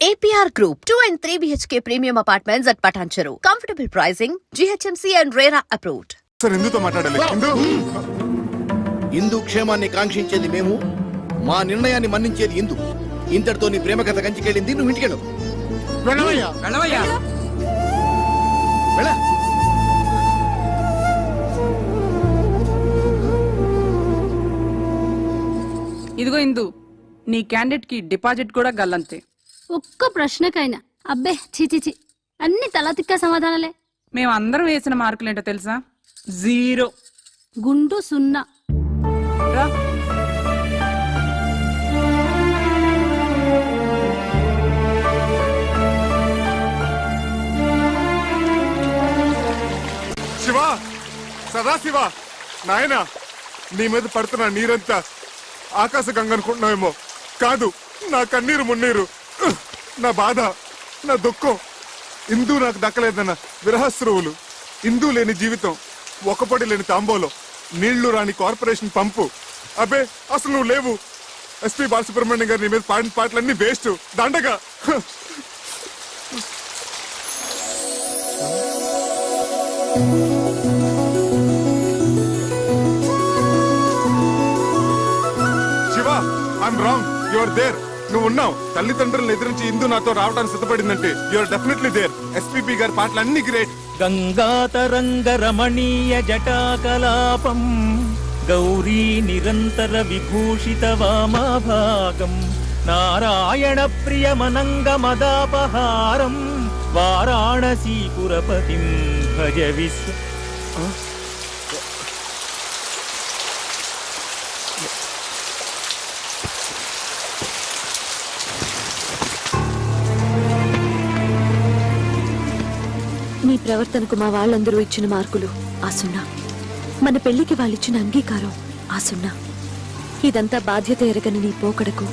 APR Group, 2 and 3 BHK premium apartments at Patancheru. Comfortable pricing, GHMC and RERA approved. Sir ఇందుతో మాట్లాడాలి. ఇందు క్షేమాన్ని కాంక్షించేది మేము, మా నిర్ణయాన్ని మన్నించేది ఇందు. ఇంతటితో నీ ప్రేమ కథ కంచికెళ్ళింది, నువ్వు ఇంటికెళ్ళు. వెళ్ళ. ఇదిగో ఇందు, నీ క్యాండిడేట్ కి డిపాజిట్ కూడా గల్లంతే. ఒక్క ప్రశ్నకైనా అబ్బే చిచిచి అన్ని తలతిక్క సమాధానాలే. మేమందరం వేసిన మార్కులేంటో తెలుసా? 0. గుండు 0. రా. శివ, సదాశివ, నాయన, నీ మీద పడుతున్న నీరంతా ఆకాశ గంగ అనుకుంటున్నావేమో. కాదు, నా కన్నీరు మున్నీరు, నా బాధ, నా దుఃఖం. ఇందు నాకు దక్కలేదన్న విరహస్రువులు, ఇందు లేని జీవితం, ఒకపడి లేని తాంబోలో, నీళ్లు రాని కార్పొరేషన్ పంపు. అబ్బే, అసలు నువ్వు లేవు. ఎస్పీ బాలసుబ్రహ్మణ్యం గారు నీ మీద పాడిన పాటలన్నీ వేస్ట్, దండగా. Shiva, I'm wrong, you are there. నువ్వు ఉన్నావు. తల్లిదండ్రులను ఎదిరించి ఇందు నాతో రావడానికి సిద్ధపడిందంటే you are definitely there. SPP గారి పాటలు అన్ని గ్రేట్. గంగాతరంగ రమణీయ జటాకలాపం గౌరీ నిరంతర విభూషిత వామాభాగం నారాయణ ప్రియమనంగ మదాపహారం వారాణసీపురపతిం భజ విశ్వ. నీ ప్రవర్తనకు మా వాళ్ళందరూ ఇచ్చిన మార్కులు ఆ 0. మన పెళ్లికి వాళ్ళిచ్చిన అంగీకారం ఆ 0. ఇదంతా బాధ్యత ఎరగని నీ పోకడకు,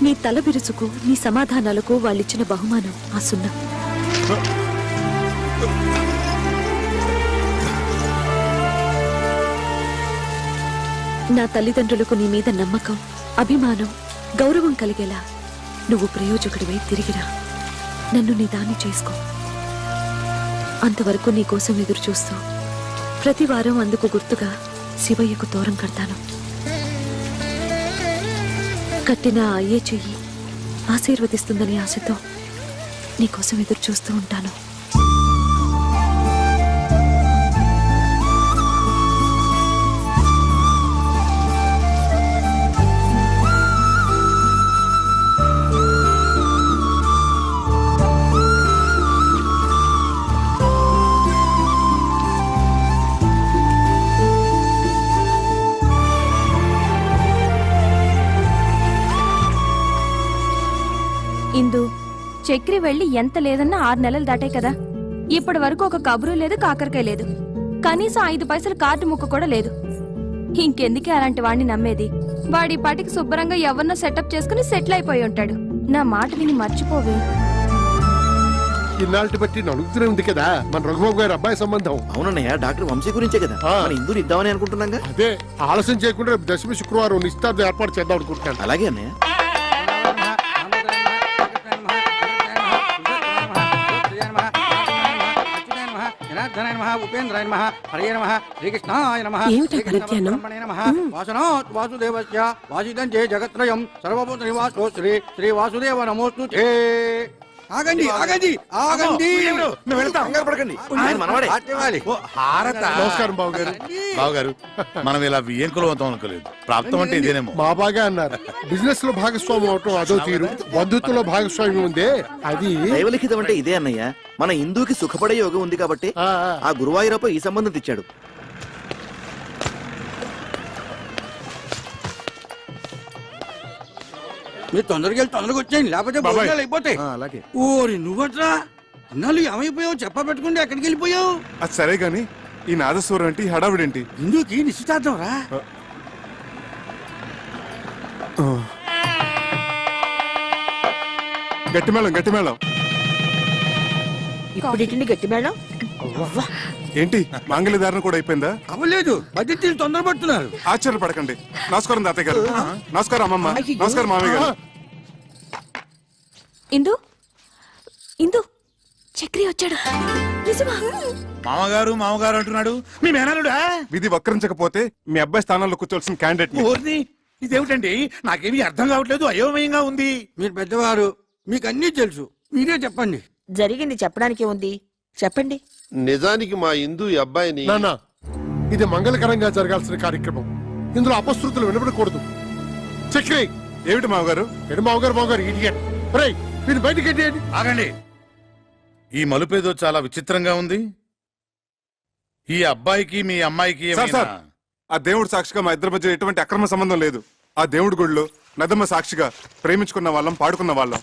నీ తల బిరుసుకు, నీ సమాధానాలకు వాళ్ళిచ్చిన బహుమానం ఆ 0. నా తల్లిదండ్రులకు నీ మీద నమ్మకం, అభిమానం, గౌరవం కలిగేలా నువ్వు ప్రయోజకుడివై తిరిగిరా. నన్ను నీ దాన్ని చేసుకో. అంతవరకు నీ కోసం ఎదురు చూస్తూ ప్రతి వారం అందుకు గుర్తుగా శివయ్యకు తోరం కడతాను. కట్టిన అయ్యే చెయ్యి ఆశీర్వదిస్తుందని ఆశతో నీకోసం ఎదురు చూస్తూ ఉంటాను. ఇందు, చక్రి వెళ్లి ఎంత లేదన్నా 6 నెలలు దాటాయి కదా. ఇప్పటి వరకు ఒక కబురు లేదు, కాకరకాయ లేదు, కనీసం 5 పైసలు కార్డు ముక్క కూడా లేదు. ఇంకెందుకే అలాంటి వాడిని నమ్మేది? వాడి పాటికి శుభ్రంగా ఎవరినో సెటప్ చేసుకుని సెటిల్ అయిపోయి ఉంటాడు. నా మాట విని మర్చిపోవే. ఇన్నాళ్ళకి బట్టి అడుగుతూనే ఉంది కదా మన రఘుబాబు గారి అబ్బాయి సంబంధం. అవునన్నయ్య, డాక్టర్ వంశీ గురించే కదా మన ఇందుని ఇద్దామని అనుకుంటున్నాగా. అదే ఆలస్యం చేయకుండా రేపు దశమి శుక్రవారం నిశ్చితార్థం ఏర్పాటు చేద్దాం అనుకుంటున్నాను. అలాగే అన్నయ్య. ఆగండి ఆగండి ఆగండి. నమస్కారం బాబు గారు. బాబు గారు, మనం ఇలా వియ్యంకులు అవుతాం అనుకోలేదు. ప్రాప్తం అంటే ఇదేనేమో. మా బాగా అన్నారు. బిజినెస్ లో భాగస్వామ్యం అవటం అదో తీరు, బంధుత్వంలో భాగస్వామ్యం ఉందే అది దైవలిఖితం అంటే ఇదే అన్నయ్య. మన హిందూకి సుఖపడే యోగం ఉంది కాబట్టి ఆ గురువాయూరప్ప ఈ సంబంధం తెచ్చాడు. మీరు తొందరగా వెళ్ళి తొందరగా వచ్చేయండి, లేకపోతే భోజనాలు అయిపోతాయి. అలాగే. ఓరి నువ్వట్రా అన్నాళ్ళు ఏమైపోయావు? చెప్ప పెట్టుకుంటే ఎక్కడికి వెళ్ళిపోయావు? అది సరే గాని ఈ నాదస్వరం ఏంటి, హడావిడేంటి? హిందూకి నిశ్చితార్థం రా. గట్టిమేళం గట్టిమేళం. ఇప్పుడు గట్టి మేడం. ఏంటి మాంగళ్య ధారణ కూడా అయిపోయిందా? అవ్వలేదు, బడ్జెట్ తొందరపడుతున్నారు. ఆశ్చర్యపడకండి. నమస్కారం తాతయ్య గారు. నమస్కారం అమ్మమ్మ. నమస్కారం మామయ్య గారు. ఇందు ఇందు చక్రి వచ్చాడు. నిజమా? మామగారు మామగారు అంటున్నాడు మీ మేనలుడా? విధి వక్రించకపోతే మీ అబ్బాయి స్థానంలో కూర్చోవలసిన క్యాండిడేట్ ఓర్ని ఇదేమిటండి, నాకేమీ అర్థం కావట్లేదు, అయోమయంగా ఉంది. మీరు పెద్దవారు, మీకు అన్నీ తెలుసు, మీరే చెప్పండి. జరిగింది చెప్పడానికి ఉంది, చెప్పండి. నిజానికి మా ఇందు ఈ అబ్బాయిని నాన్న, ఇది మంగళకరంగా జరగాల్సిన కార్యక్రమం. ఇందులో అపశృతులు వినపడకూడదు. చక్రి, ఏమిటి మామగారు? ఎడు మామగారు ఇడియట్. రేయ్, వీళ్ళు బయటికి ఏంటి? ఆగండి, ఈ మలుపేదో చాలా విచిత్రంగా ఉంది. ఈ అబ్బాయికి మీ అమ్మాయికి సార్, సార్, ఆ దేవుడు సాక్షిగా మా ఇద్దరి మధ్య ఎటువంటి అక్రమ సంబంధం లేదు. ఆ దేవుడి గుడిలో నదమ్మ సాక్షిగా ప్రేమించుకున్న వాళ్ళం, పాడుకున్న వాళ్ళం.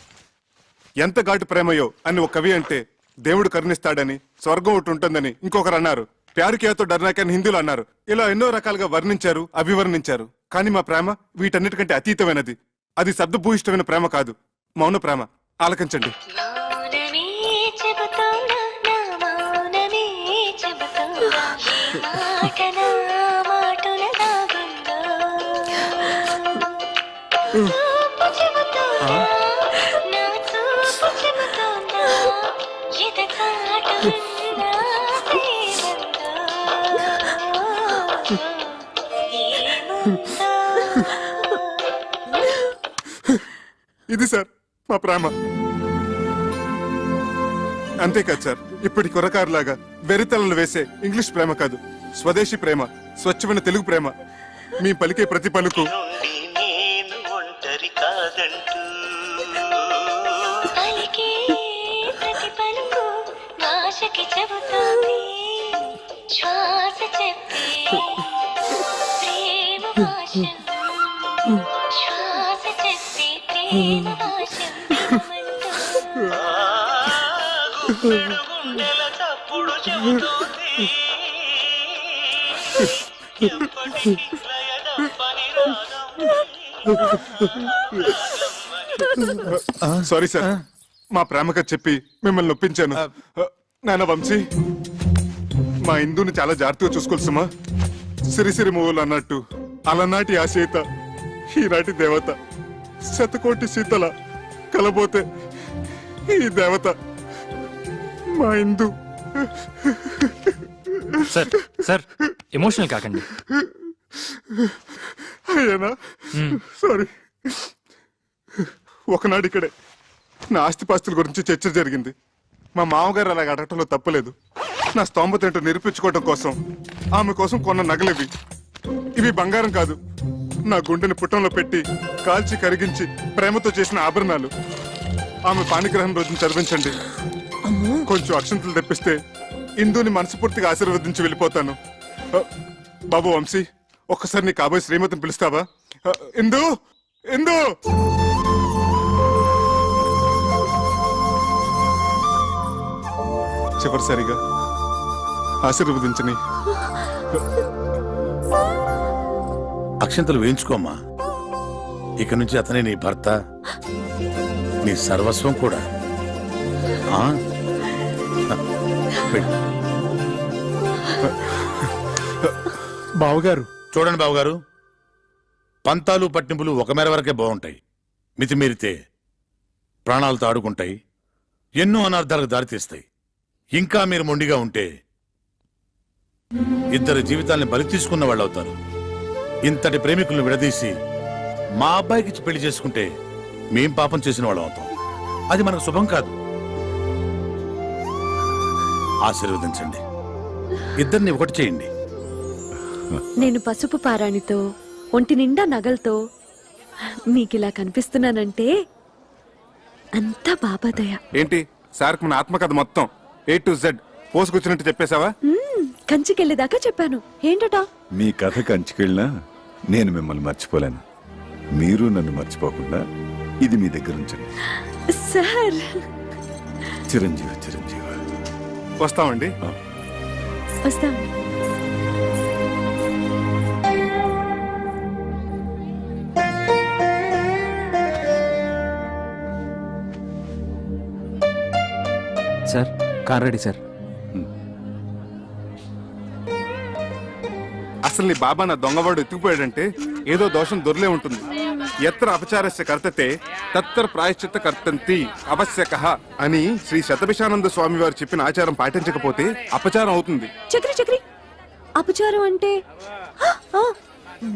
ఎంత ఘాటు ప్రేమయో అని ఒక కవి అంటే దేవుడు కరుణిస్తాడని, స్వర్గం ఒకటి ఉంటుందని ఇంకొకరు అన్నారు. ప్యారు కియాతో డర్నాక్ అని హిందీలో అన్నారు. ఇలా ఎన్నో రకాలుగా వర్ణించారు, అభివర్ణించారు. కానీ మా ప్రేమ వీటన్నిటికంటే అతీతమైనది. అది శబ్దభూయిష్టమైన ప్రేమ కాదు, మౌన ప్రేమ. ఆలకించండి. ఇది సార్ మా ప్రేమ. అంతేకాదు సార్, ఇప్పటి కుర్రకారులాగా వెరితలను వేసే ఇంగ్లీష్ ప్రేమ కాదు, స్వదేశీ ప్రేమ, స్వచ్ఛమైన తెలుగు ప్రేమ. మీ పలికే ప్రతి పలుకు సారీ సార్, మా ప్రేమగా చెప్పి మిమ్మల్ని నొప్పించాను. నాన్న వంశీ, మా ఇందుని చాలా జాగ్రత్తగా చూసుకోవాల్సమా. సిరిసిరి మూవలు అన్నట్టు అలనాటి ఆ సీత ఈనాటి దేవత, శతకోటి సీతల కలబోతే ఈ దేవత మా ఇందు. సార్ సార్, ఎమోషనల్ కాకండి. అయ్యానా, సారీ. ఒకనాడు ఇక్కడే నా ఆస్తిపాస్తుల గురించి చర్చ జరిగింది. మా మామగారు అలాగ అడగటంలో తప్పలేదు. నా స్తోమత ఏంటో నిరూపించుకోవడం కోసం ఆమె కోసం కొన్న నగలివి. ఇవి బంగారం కాదు, నా గుండెని పుట్టంలో పెట్టి కాల్చి కరిగించి ప్రేమతో చేసిన ఆభరణాలు. ఆమె పాణిగ్రహం రోజున చదివించండి. కొంచెం అక్షంతలు తెప్పిస్తే ఇందుని మనస్ఫూర్తిగా ఆశీర్వదించి వెళ్ళిపోతాను. బాబు వంశీ, ఒక్కసారి నీ కాబోయే శ్రీమతిని పిలుస్తావా? ఇందు, ఇందు. చివరిసారిగా ఆశీర్వదించని. అక్షంతలు వేయించుకోమ్మా. ఇక నుంచి అతనే నీ భర్త, నీ సర్వస్వం కూడా. బావగారు చూడండి బావగారు, పంతాలు పట్టింపులు ఒక మేర వరకే బాగుంటాయి. మితిమీరితే ప్రాణాలతో ఆడుకుంటాయి, ఎన్నో అనర్థాలకు దారితీస్తాయి. ఇంకా మీరు మొండిగా ఉంటే ఇద్దరు జీవితాల్ని బలి తీసుకున్న వాళ్ళు అవుతారు. ఇంతటి ప్రేమికులను విడదీసి మా అబ్బాయికి పెళ్లి చేసుకుంటే మేం పాపం చేసిన వాళ్ళం అవుతాం. అది మనకు శుభం కాదు. ఆశీర్వదించండి, ఇద్దరిని ఒకటి చేయండి. నేను పసుపు పారాణితో, ఒంటి నిండా నగలతో మీకిలా కనిపిస్తున్నానంటే అంతా బాబాదయ. ఏంటి సార్, మన ఆత్మకథ మొత్తం A to Z పోసుకొచ్చినట్టు చెప్పేశావా? కంచికెళ్ళేదాకా చెప్పాను. ఏంటట? మీ కథ కంచికెళ్ళినా నేను మిమ్మల్ని మర్చిపోలేను. మీరు నన్ను మర్చిపోకుండా ఇది మీ దగ్గర ఉంచండి. సార్, చిరంజీవి చిరంజీవి. వస్తామండి. వస్తాం. Sir, car ready sir. అసలు నీ బాబా నా దొంగవాడు ఎత్తుకుపోయాడంటే ఏదో దోషం దొరలే ఉంటుంది. ఎత్ర అపచారస్య కర్తతే తత్తర ప్రాయశ్చిత్త కర్తంతి అవశ్యక అని శ్రీ శతభిషానంద స్వామి వారు చెప్పిన ఆచారం పాటించకపోతే అపచారం అవుతుంది. చక్రి చక్రి అపచారం అంటే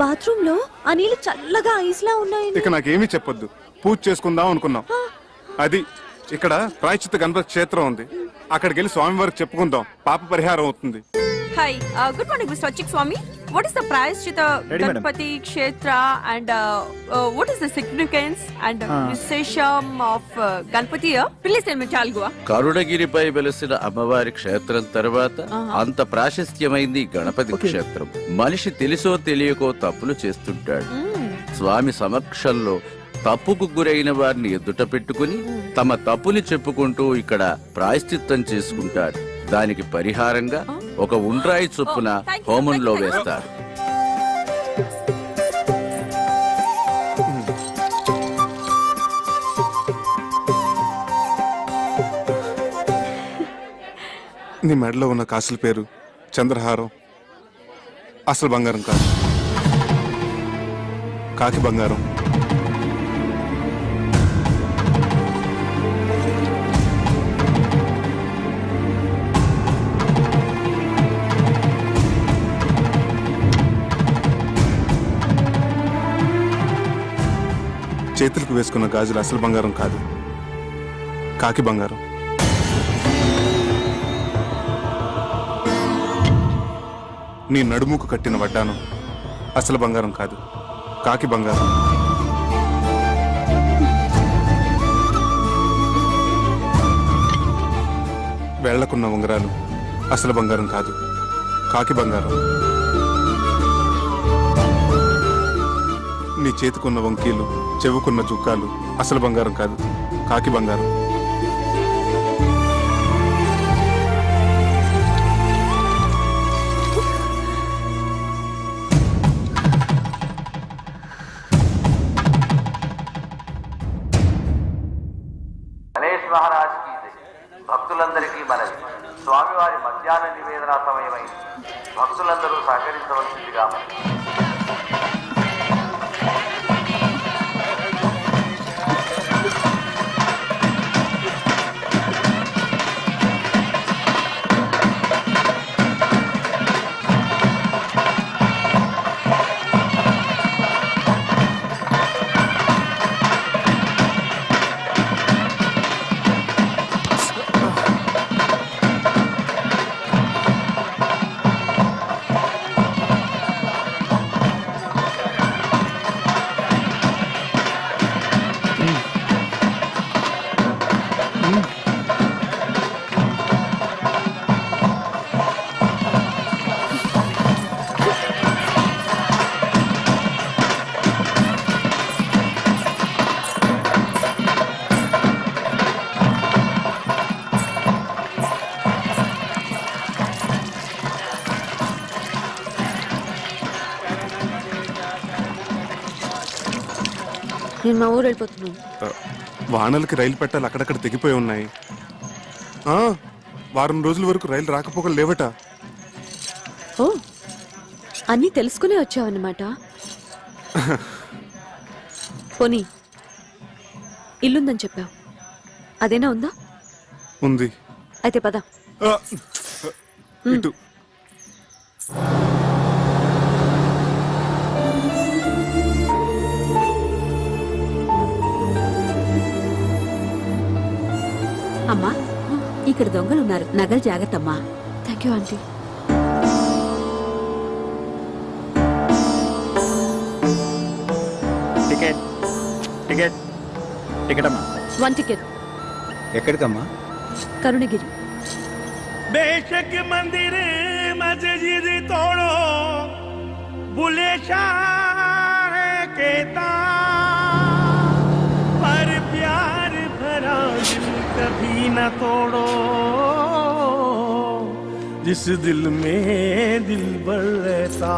బాత్రూమ్ లో ఆ నీళ్లు చల్లగా ఐస్లా ఉన్నాయి. ఇక నాకేమీ చెప్పొద్దు, పూజ చేసుకుందాం అనుకున్నాం. అది ఇక్కడ ప్రాయశ్చిత్త గణపతి క్షేత్రం ఉంది, అక్కడికి వెళ్ళి స్వామి వారికి చెప్పుకుందాం, పాప పరిహారం అవుతుంది. Hi good morning mister Achik Swamy. What is the ప్రాయశ్చిత గణపతి క్షేత్ర and what is the significance and విశేషం of Ganapathi? Please tell me చాల్గువా. కరుణగిరిపై వెలసిన అమ్మవారి క్షేత్రం తర్వాత అంత ప్రాశస్త్యమైంది గణపతి క్షేత్రం. మనిషి తెలుసో తెలియకో తప్పులు చేస్తుంటాడు. స్వామి సమక్షంలో తప్పుకు గురైన వారిని ఎదుట పెట్టుకుని తమ తప్పుని చెప్పుకుంటూ ఇక్కడ ప్రాయశ్చిత్తం చేసుకుంటారు. దానికి పరిహారంగా ఒక ఉండ్రాయి చొప్పున హోమంలో వేస్తారు. నీ మెడలో ఉన్న కాసుల పేరు చంద్రహారం అసలు బంగారం కాదు, కాకి బంగారం. చేతులకు వేసుకున్న గాజులు అసలు బంగారం కాదు, కాకి బంగారం. నీ నడుముకు కట్టిన వడ్డానం అసలు బంగారం కాదు, కాకి బంగారం. వేళ్లకున్న ఉంగరాలు అసలు బంగారం కాదు, కాకి బంగారం. నీ చేతికున్న వంకీలు, చెవుకున్న జుక్కాలు అసలు బంగారం కాదు, కాకి బంగారం. గణేష్ మహారాజ్ కి భక్తులందరికీ మనవి. స్వామివారి మధ్యాహ్న నివేదన సమయమైంది. భక్తులందరూ సహకరించవలసిందిగా మనవి. నేను మా ఊరు వెళ్ళిపోతున్నాను. వానలకి రైలు పెట్టాలి అక్కడక్కడ తెగిపోయి ఉన్నాయి. వారం రోజుల వరకు రైలు రాకపోకలు లేవట. ఓ, అన్నీ తెలుసుకునే వచ్చావన్నమాట. పోనీ ఇల్లుందని చెప్పావు, అదేనా ఉందా? ఉంది. అయితే పద. ఇటు అమ్మా, ఇక్కడ దొంగలు ఉన్నారు, నగలు జాగ్రత్త అమ్మా. Thank you aunty. Ticket ticket ticket అమ్మా. 1 టికెట్. ఎక్కడికమ్మా? కరుణగిరి. बेशक मंदिर मस्जिद तोड़ो, बुले शाह कहता, पर प्यार भरा दिल कभी न तोड़ो, जिस दिल में दिल भर रहता,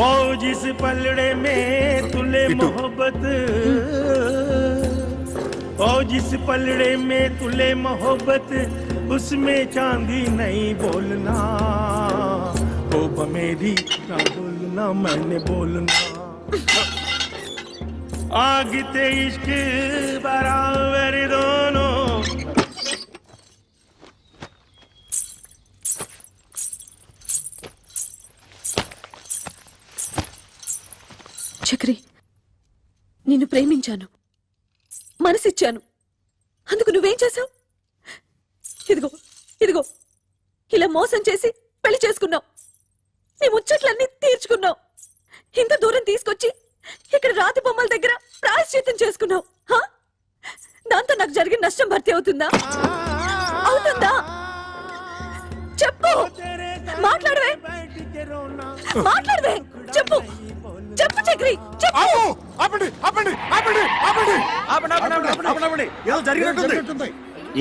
ओ जिस पलड़े में तुले मोहब्बत, ओ जिस पलड़े में तुले मोहब्बत, उसमें चांदी नहीं बोलना, ओ मेरी ना बोलना, मैंने बोलना. आगिते इश्क बराबर दोनों చక్రి, నిన్ను ప్రేమించాను, మనసిచ్చాను. అందుకు నువ్వేం చేశావు? ఇదిగో ఇదిగో ఇలా మోసం చేసి పెళ్లి చేసుకున్నావు. నీ ముచ్చట్లన్నీ తీర్చుకున్నావు. ఇంత దూరం తీసుకొచ్చి ఇక్కడ రాతి బొమ్మల దగ్గర ప్రాయశ్చిత్తం చేసుకున్నావు. దాంతో నాకు జరిగిన నష్టం భర్తీ అవుతుందా? అవుతుందా? చెప్పు, మాట్లాడవే, మాట్లాడవే, చెప్పు, చెప్పు చక్రి, చెప్పు.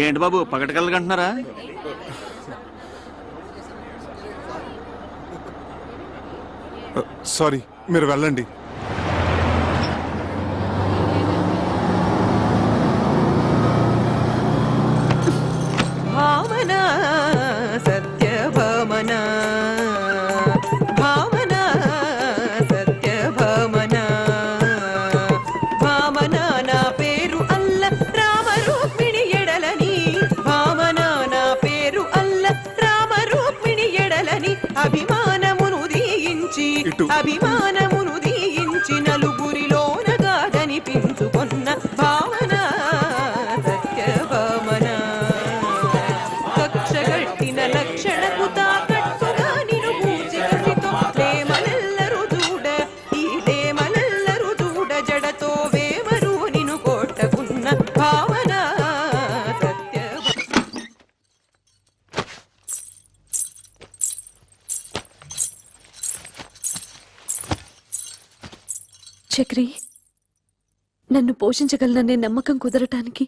ఏంటి బాబు పగటకెళ్ళగంటున్నారా? సారీ, మీరు వెళ్ళండి. భావనా సత్యభామనా, భావనా సత్యభామనా, భామనా నా పేరు అల్ల రామ రూక్మిణి ఎడలని, భామనా నా పేరు అల్ల రామ రూక్మిణి ఎడలని, అభిమానమును దీయించి అభిమానమును దీయించి నలుగురిలోన గాదనిపించుకొన్న భావనా సత్యభామనా, కక్షగట్టిన లక్షణకు తాకట్టుగా నిను పూజికసితో ప్రేమలెల్లరు దూడ, ఈ ప్రేమలెల్లరు దూడ, జడతో వేమరు నిను కొట్టకున్న భావనా సత్య. చక్రి, నన్ను పోషించగలననే నమ్మకం కుదరటానికి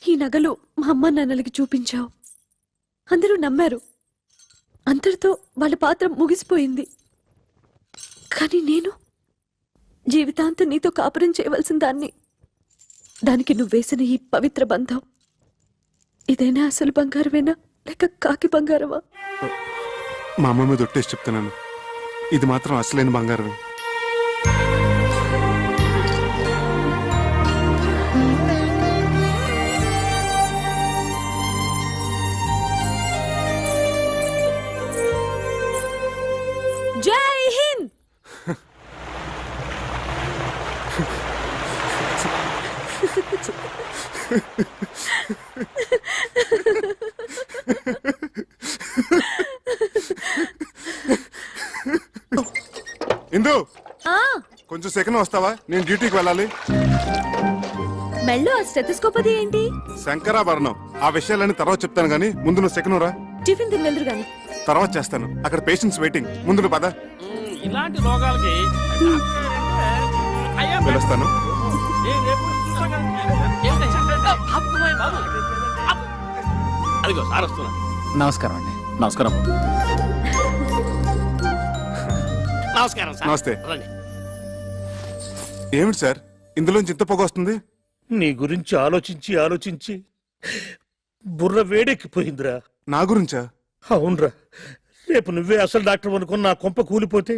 ఈ నగలు మా అమ్మ నాన్నలకి చూపించావు. అందరూ నమ్మారు. అంతటితో వాళ్ళ పాత్ర ముగిసిపోయింది. కానీ నేను జీవితాంతం నీతో కాపురం చేయవలసిన దాన్ని. దానికి నువ్వేసిన ఈ పవిత్ర బంధం ఇదైనా అసలు బంగారమేనా లేక కాకి బంగారమా? మా అమ్మ మీద ఒట్టేసి చెప్తున్నాను, ఇది మాత్రం అసలైన బంగారమే. జై హింద్. ఇందు, కొంచెం సెకండ్ వస్తావా? నేను డ్యూటీకి వెళ్ళాలి. మెళ్ళో ఆ స్టెథోస్కోప్ అది ఏంటి? శంకరాభరణం. ఆ విషయాలన్నీ తర్వాత చెప్తాను గానీ ముందు నువ్వు సెకండ్ రా. టిఫిన్ తిని వెళ్దురు గాని. తర్వాత చేస్తాను. అక్కడ పేషెంట్స్ వెయిటింగ్. ముందు నువ్వు పద. ఇలాంటి రోగాలకి పిలుస్తాను. అదిగో సార్ వస్తున్నా. నమస్కారం అండి. నమస్కారం. నమస్కారం సార్. నమస్తే. రండి. ఏమిటి సార్ ఇందులోంచి ఇంత పొగ వస్తుంది? నీ గురించి ఆలోచించి ఆలోచించి బుర్ర వేడెక్కిపోయిందిరా. నా గురించా? అవునరా, రేపు నువ్వే అసలు డాక్టర్ అనుకుని నా కొంప కూలిపోతే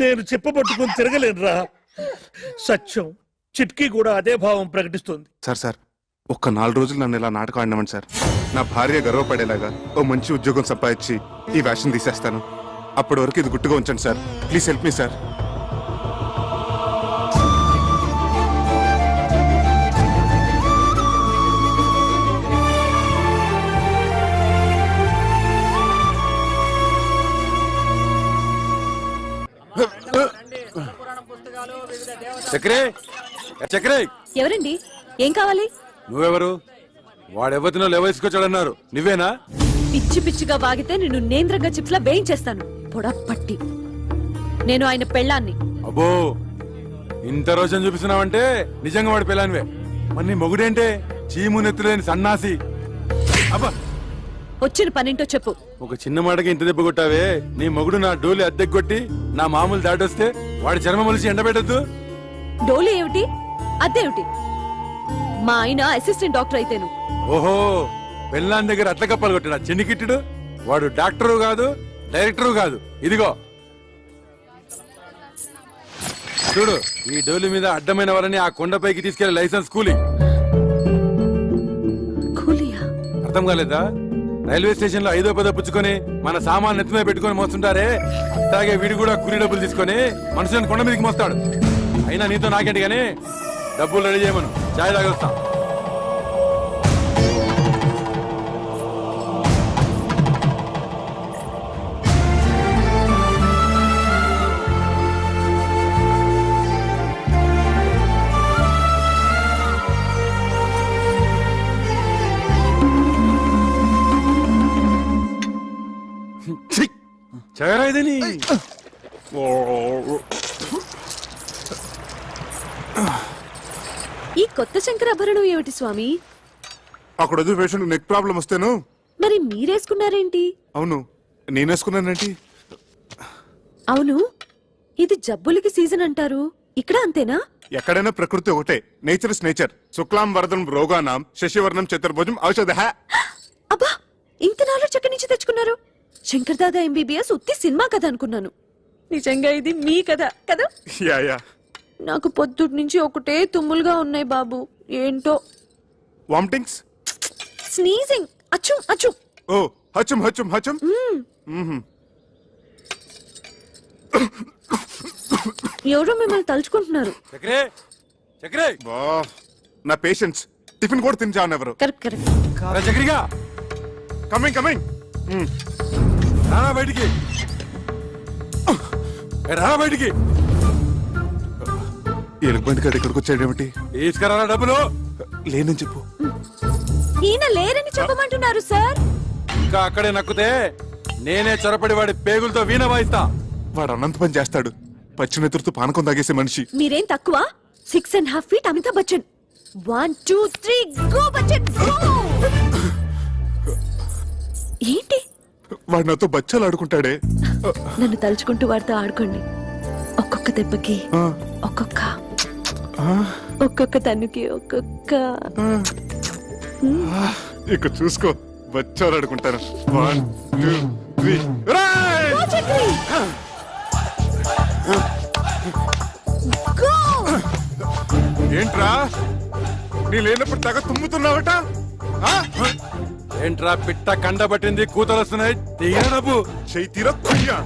నేను చెప్పబట్టుకుని తిరగలేనురా. సత్యం చిట్కీ కూడా అదే భావం ప్రకటిస్తుంది. సార్ ఒక్క 4 రోజులు నన్ను ఇలా నాటకం ఆడినామండి సార్. నా భార్య గర్వపడేలాగా ఓ మంచి ఉద్యోగం సంపాదించి ఈ వేషం తీసేస్తాను. అప్పటి వరకు ఇది గుట్టుగా ఉంచండి sir. Please help me sir. చక్రే, చక్రే, ఎవరండి? ఏం కావాలి? నువ్వెవరు? వాడెవరినో లేవసుకొచ్చాడన్నారు, నువ్వేనా? పిచ్చి పిచ్చిగా వాగితే నిన్ను నేంద్రంగా చిప్స్లా వేయించేస్తాను. పొడా పట్టి. నేను ఆయన పెళ్ళాన్ని. అబ్బో, ఇంత రోజు చూపిస్తున్నావంటే నిజంగా వాడి పిల్లనివే. మరి నీ మొగుడేంటే చీము నెత్తులేని సన్నాసి. అబ్బా, వచ్చిన పనింటో చెప్పు. ఒక చిన్న మాటకి ఇంత దెబ్బ కొట్టావే. నీ మొగుడు నా డోలి అద్దెకొట్టి నా మామూలు దాటొస్తే వాడి చర్మ మొలిసి ఎండబెట్టద్దు. డోలు ఏమిటి, అదేమిటి? మా ఆయన అసిస్టెంట్ డాక్టర్ అయితేను. ఓహో, పెళ్ళాన్ దగ్గర అట్ల కప్పలు కొట్టిన చిన్నికిట్టుడు. వాడు డాక్టరు కాదు, డైరెక్టరు కాదు. ఇదిగో చూడు ఈ డోలు మీద అడ్డమైన వాళ్ళని ఆ కొండపైకి తీసుకెళ్లే లైసెన్స్ కూలి. కూలియా? అర్థం కాలేదా? రైల్వే స్టేషన్ లో 5వ 10వ పుచ్చుకొని మన సామాన్ నెత్తిమే పెట్టుకొని మోస్తుంటారే, అలాగే వీడు కూడా కూలి డబ్బులు తీసుకొని మనుషులను కొండ మీదకి మోస్తాడు. అయినా నీతో నాకేంటి గానీ డబ్బులు రెడీ చేయమను, చాయ్ తాగొస్తా. చగరా ఇదని ఈ కొత్త శంకరాభరణం ఏమిటి స్వామి? అక్కడ వదిలి పేషెంట్ నెక్ ప్రాబ్లం వస్తేను. మరి మీరేసుకున్నారేంటి? అవును, నేనేసుకున్నానంటే. అవును, ఇది జబ్బులకి సీజన్ అంటారు, ఇక్కడ అంతేనా? ఎక్కడైనా ప్రకృతి ఒకటే. Nature is nature. శుక్లాం వరదం రోగానాం శశివర్ణం చతుర్భుజం ఔషధ. అబ్బా, ఇంత నాలెడ్జ్ ఎక్కడి నుంచి తెచ్చుకున్నారు? శంకర్ దాదా ఎంబీబీఎస్ ఉత్తి సినిమా కథ అనుకున్నాను. నిజంగా ఇది మీ కథ కదా? Yeah yeah. నాకు పొద్దుటి నుంచి ఒకటే తుమ్ములుగా ఉన్నాయి బాబు. ఏంటో. వామిటింగ్స్, స్నీజింగ్, అచ్చు అచ్చు. ఓ హచం హచం హచం. ఎవరో మిమ్మల్ని తలుచుకుంటున్నారు. చక్రే చక్రే బా, నా పేషెంట్స్ టిఫిన్ కూడా తిని చావనెవరు. Correct correct. చక్రిగా కమింగ్ కమింగ్. రానా బయటికి, రానా బయటికి. ఎలుగుబంటి కాడ ఇక్కడికి వచ్చాడేమిటి? తీసుకురా డబ్బులు. లేనని చెప్పు. ఈయన లేరని చెప్పమంటున్నారు సార్. ఇంకా అక్కడే నక్కుతే నేనే చొరపడి వాడి పేగులతో వీణ వాయిస్తా. వాడు అనంత పని చేస్తాడు. పచ్చి నెత్తురుతో పానకం తాగేసే మనిషి. మీరేం తక్కువ? 6.5 feet Amitabh Bachchan. 1 2 3 go Bachchan go. ఏంటి? వాడు నాతో బచ్చాలు ఆడుకుంటాడే. నన్ను తలుచుకుంటూ వాడితో ఆడుకోండి. ఒక్కొక్క దెబ్బకి ఒక్కొక్క తన్నుకి ఒక్కొక్క. ఇక చూసుకో, బచ్చాలు ఆడుకుంటాను. 1 2 3. ఏంట్రా, నీ లేనప్పుడు తెగ తుమ్ముతున్నావట? ఏంట్రా పిట్ట కండ పట్టింది, కూతలు వస్తున్నాయి. తీయ డబ్బు. చెయ్యి తీరా కొయ్యా.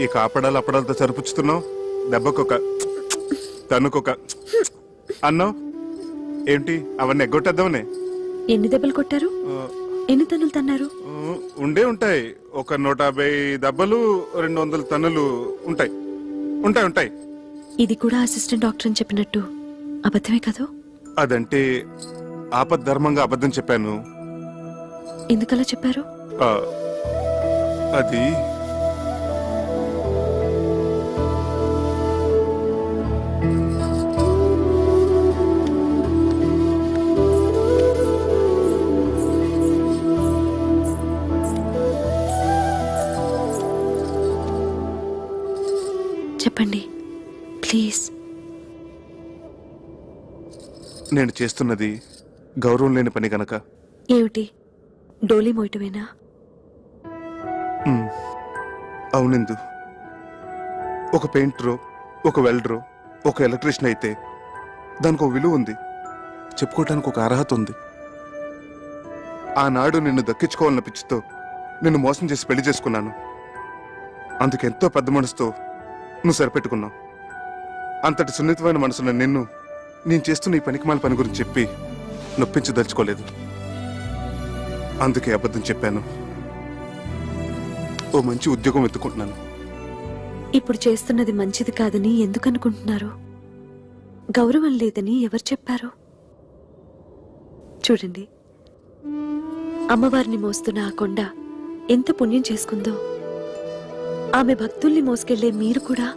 ఈ కాపడాలు అప్పడాలతో సరిపుచ్చుతున్నావు, దెబ్బకొక తనుకొక అన్నావు ఏంటి? అవన్నీ ఎగ్గొట్టేద్దామనే. ఎన్ని దెబ్బలు కొట్టారు? ఎన్ని తన్నులు తన్నారు? ఉండే ఉంటాయి, ఒక 150 దెబ్బలు, 200 తన్నులు ఉంటాయి. ఉంటాయి ఉంటాయి. ఇది కూడా అసిస్టెంట్ డాక్టర్ అని చెప్పినట్టు అబద్ధమే కదూ? అదంటే ఆపద్ధర్మంగా అబద్ధం చెప్పాను. ఎందుకలా చెప్పారు? ఆ, అది చెప్పండి ప్లీజ్. నేను చేస్తున్నది గౌరవం లేని పని గనక. ఏమిటి, డోలీ మోయటమేనా? అవునిందు, ఒక పెయింటరో, ఒక వెల్డరో, ఒక ఎలక్ట్రీషియన్ అయితే దానికి ఒక విలువ ఉంది, చెప్పుకోవటానికి ఒక అర్హత ఉంది. ఆనాడు నిన్ను దక్కించుకోవాలన్న పిచ్చితో నిన్ను మోసం చేసి పెళ్లి చేసుకున్నాను. అందుకెంతో పెద్ద మనసుతో నువ్వు సరిపెట్టుకున్నావు. అంతటి సున్నితమైన మనసున్న నిన్ను నేను చేస్తున్న ఈ పనికిమాల పని గురించి చెప్పి నొప్పించదలుచుకోలేదు. అందుకే అబద్ధం చెప్పాను. ఓ మంచి ఉద్యోగం వెతుకుంటున్నాను. ఇప్పుడు చేస్తున్నది మంచిది కాదని ఎందుకు అనుకుంటున్నారు? గౌరవం లేదని ఎవరు చెప్పారు? చూడండి, అమ్మవారిని మోస్తున్న ఆ కొండ ఎంత పుణ్యం చేసుకుందో, ఆమె భక్తుల్ని మోసుకెళ్లే మీరు కూడా